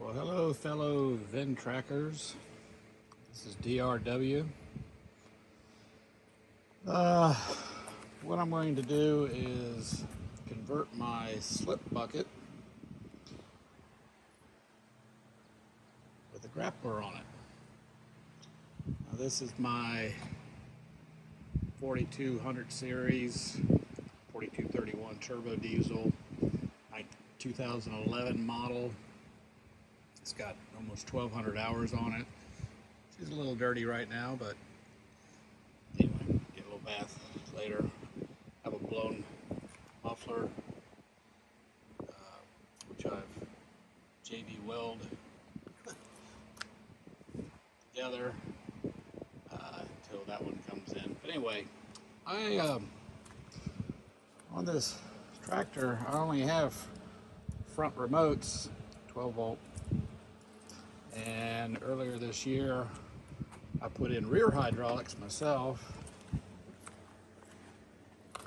Well, hello fellow Ventrackers. This is DRW. What I'm going to do is convert my slip bucket with a grappler on it. Now, this is my 4200 series 4231 turbo diesel, my 2011 model. It's got almost 1,200 hours on it. She's a little dirty right now, but anyway, get a little bath later. Have a blown muffler, which I've JB welded together until that one comes in. But anyway, on this tractor, I only have front remotes, 12 volt. And earlier this year, I put in rear hydraulics myself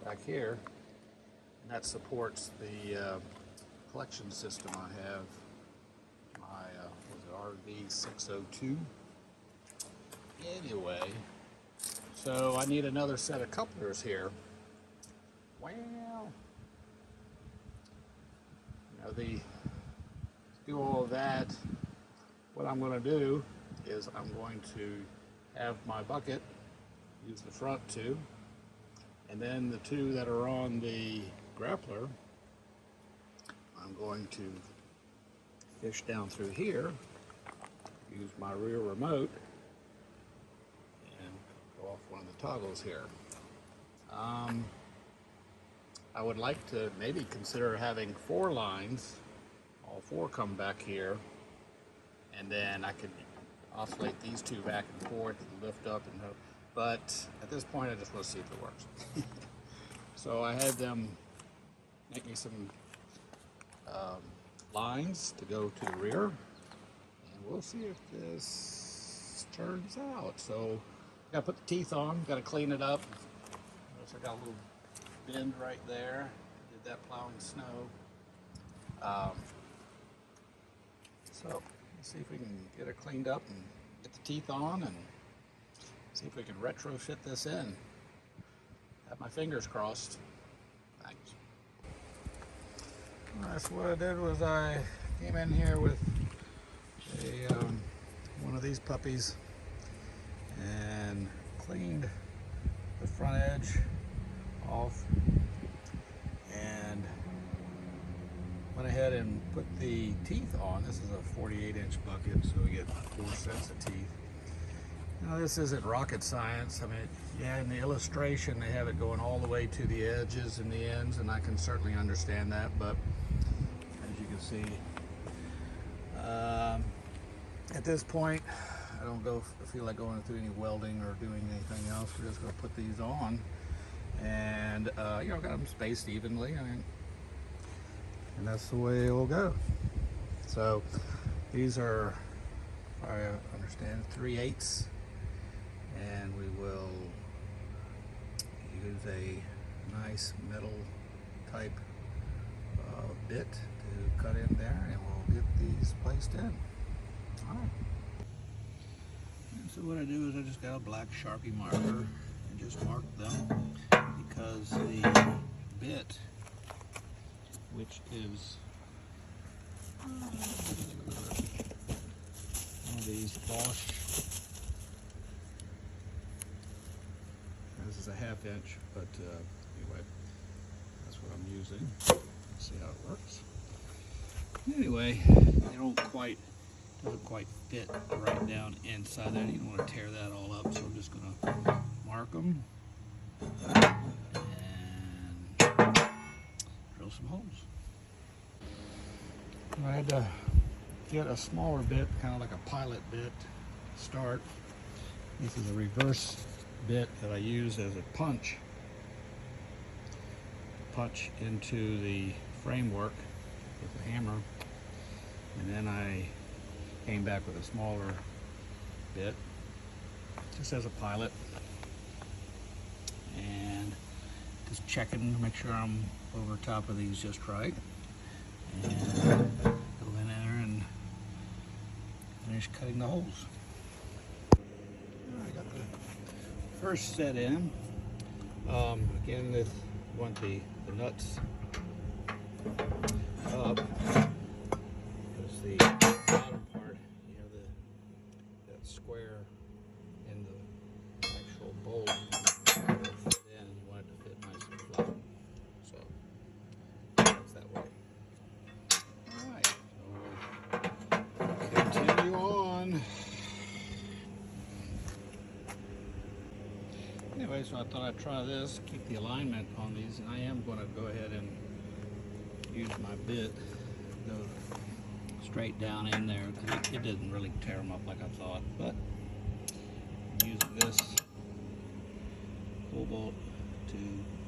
back here, and that supports the collection system I have, my RV602. Anyway, so I need another set of couplers here. Well, to do all of that, what I'm going to do is I'm going to have my bucket, use the front two, and then the two that are on the grappler, I'm going to fish down through here, use my rear remote, and go off one of the toggles here. I would like to maybe consider having 4 lines, all 4 come back here, and then I could oscillate these 2 back and forth and lift up and hook. But at this point I just want to see if it works. So I had them make me some lines to go to the rear, and we'll see if this turns out. So I gotta put the teeth on, gotta clean it up. Notice I got a little bend right there. Did that plowing snow. So let's see if we can get it cleaned up and get the teeth on and see if we can retrofit this in. Have my fingers crossed. Thanks. Alright, so what I did was I came in here with a one of these puppies and cleaned the front edge off and went ahead and put the teeth on. This is a 48-inch bucket, so we get 4 sets of teeth. Now, this isn't rocket science. I mean, yeah, in the illustration they have it going all the way to the edges and the ends, and I can certainly understand that, but as you can see, at this point I don't feel like going through any welding or doing anything else. We're just going to put these on, and you know, got them spaced evenly. I mean, and that's the way it will go. So these are, I understand, 3/8, and we will use a nice metal type bit to cut in there, and we'll get these placed in. All right. And so what I do is I just got a black Sharpie marker and just mark them, because the bit, which is one of these Bosch. This is a 1/2 inch, but anyway, that's what I'm using. Let's see how it works. Anyway, they doesn't quite fit right down inside there. You don't want to tear that all up, so I'm just going to mark them and drill some holes. I had to get a smaller bit, kind of like a pilot bit to start. This is a reverse bit that I use as a punch into the framework with a hammer, and then I came back with a smaller bit just as a pilot, and just checking to make sure I'm over top of these just right, and go in there and finish cutting the holes. I got the first set in. Again, this want the nuts up, because the bottom part, you know, that square in the actual bolt fit in, and you want it to fit nice and flat. So that's that way. All right, so continue on. Anyway, so I thought I'd try this, keep the alignment on these, and I am going to go ahead and use my bit, go straight down in there, because it didn't really tear them up like I thought, but I'm using this cobalt to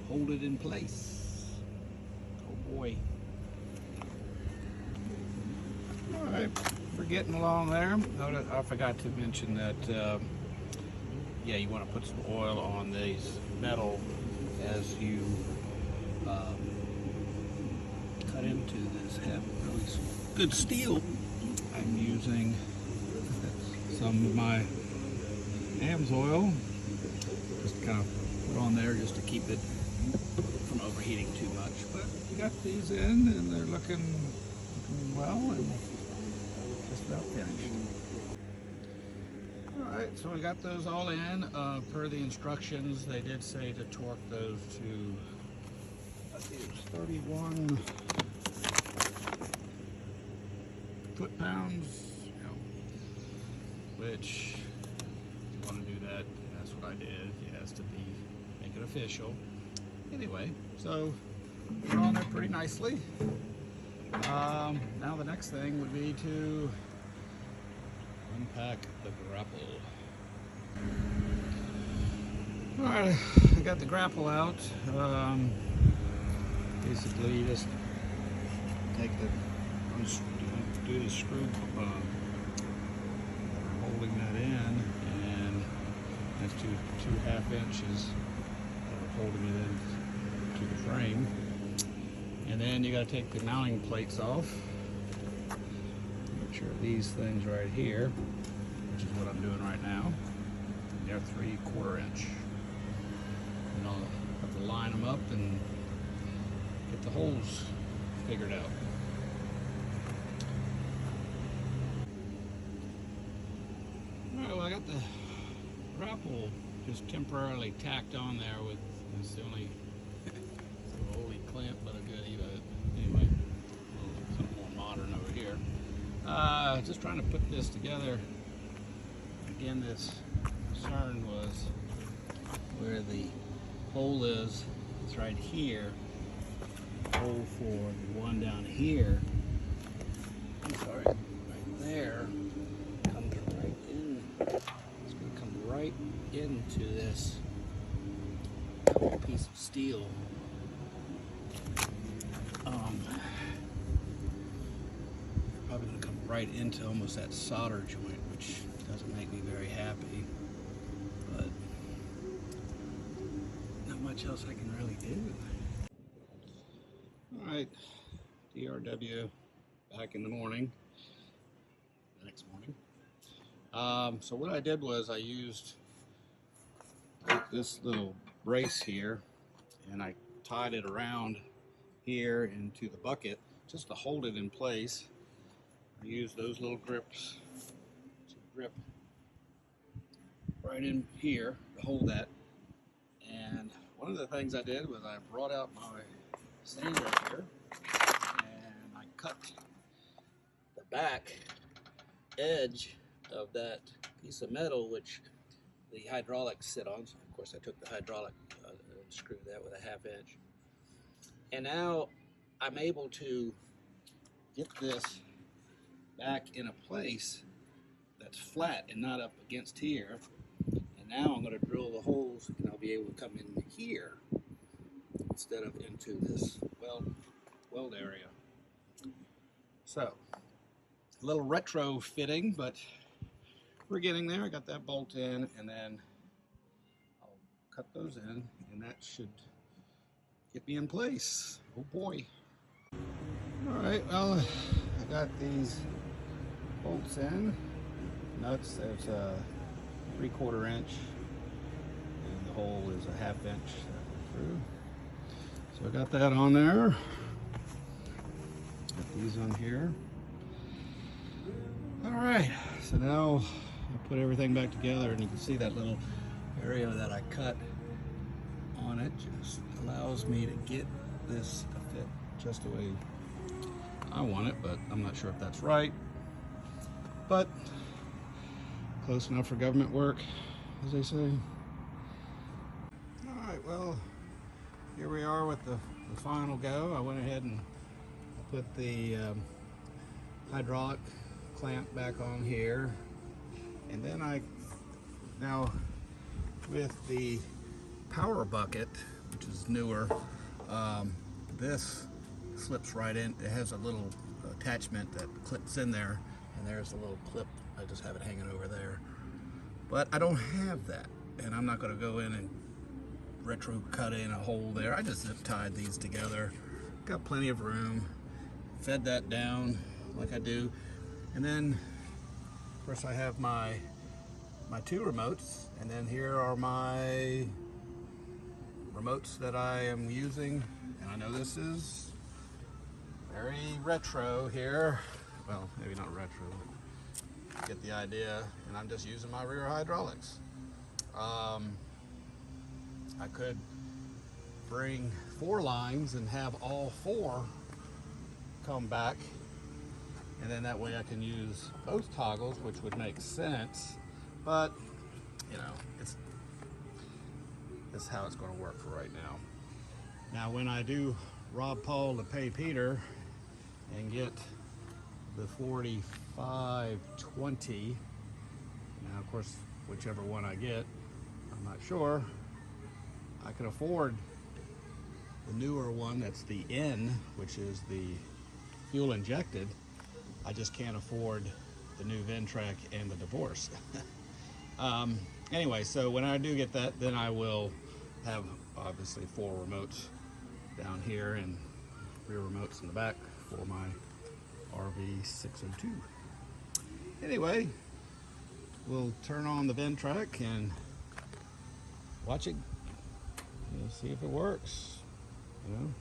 hold it in place. Oh boy. Alright, we're getting along there. I forgot to mention that yeah, you want to put some oil on these metal as you cut into this. Have really good steel. I'm using some of my AMSOIL, just kind of put on there just to keep it from overheating too much. But we got these in, and they're looking well, and just about finished. Alright, so we got those all in. Per the instructions, they did say to torque those to, I think it was 31 foot-pounds, you know, which, if you want to do that, that's what I did. It has to be, make it official. Anyway, so they're on there pretty nicely. Now the next thing would be to unpack the grapple. Alright, I got the grapple out. Basically, you just take do the screw holding that in, and that's two 1/2 inches holding it in to the frame. And then you got to take the mounting plates off. Make sure these things right here, which is what I'm doing right now, they're 3/4 inch. And I'll have to line them up and get the holes figured out. Alright, well, I got the grapple just temporarily tacked on there with, it's the only oldie clamp, but a goodie, but anyway, something more modern over here. Just trying to put this together. Again, this concern was where the hole is. It's right here. The hole for the one down here, I'm sorry, right there, comes right in. It's going to come right into this piece of steel. Probably going to come right into almost that solder joint, which doesn't make me very happy, but not much else I can really do. Alright, DRW back in the morning, the next morning. So what I did was I used this little brace here, and I tied it around here into the bucket just to hold it in place. I used those little grips to grip right in here to hold that. And one of the things I did was I brought out my sander here, and I cut the back edge of that piece of metal which the hydraulics sit on. So of course I took the hydraulic and screwed that with a 1/2 inch. And now I'm able to get this back in a place that's flat and not up against here. And now I'm going to drill the holes, and I'll be able to come in here instead of into this weld area. So, a little retrofitting, but we're getting there. I got that bolt in, and then I'll cut those in, and that should get me in place. Oh boy. Alright, well, I got these bolts in. nuts. There's a 3/4 inch, and the hole is a 1/2 inch through. So I got that on there. Got these on here. All right, so now I'll put everything back together, and you can see that little area that I cut on it just allows me to get this to fit just the way I want it, but I'm not sure if that's right. But close enough for government work, as they say. All right, well, here we are with the final go. I went ahead and put the hydraulic clamp back on here, and then now with the power bucket, which is newer, this slips right in. It has a little attachment that clips in there, and there's a little clip. I just have it hanging over there, but I don't have that, and I'm not going to go in and retro cut in a hole there. I just zip tied these together. Got plenty of room. Fed that down like I do, and then of course I have my 2 remotes, and then here are my remotes that I am using, and I know this is very retro here. Well, maybe not retro, but get the idea. And I'm just using my rear hydraulics. I could bring 4 lines and have all 4 come back, and then that way I can use both toggles, which would make sense, but you know, it's how it's going to work for right now. Now when I do rob Paul to pay Peter and get the 4520, now of course whichever one I get, I'm not sure, I can afford the newer one, that's the N, which is the fuel injected. I just can't afford the new Ventrac and the divorce. Anyway, so when I do get that, then I will have obviously 4 remotes down here and rear remotes in the back for my RV602. Anyway, we'll turn on the Ventrac and watch it, see if it works. You know,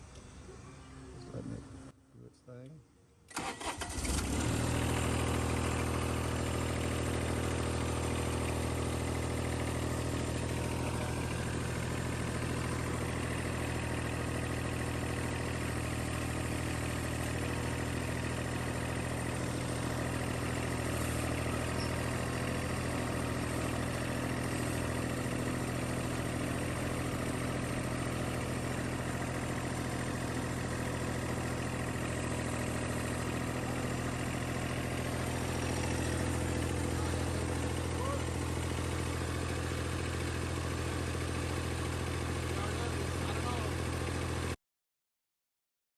just letting it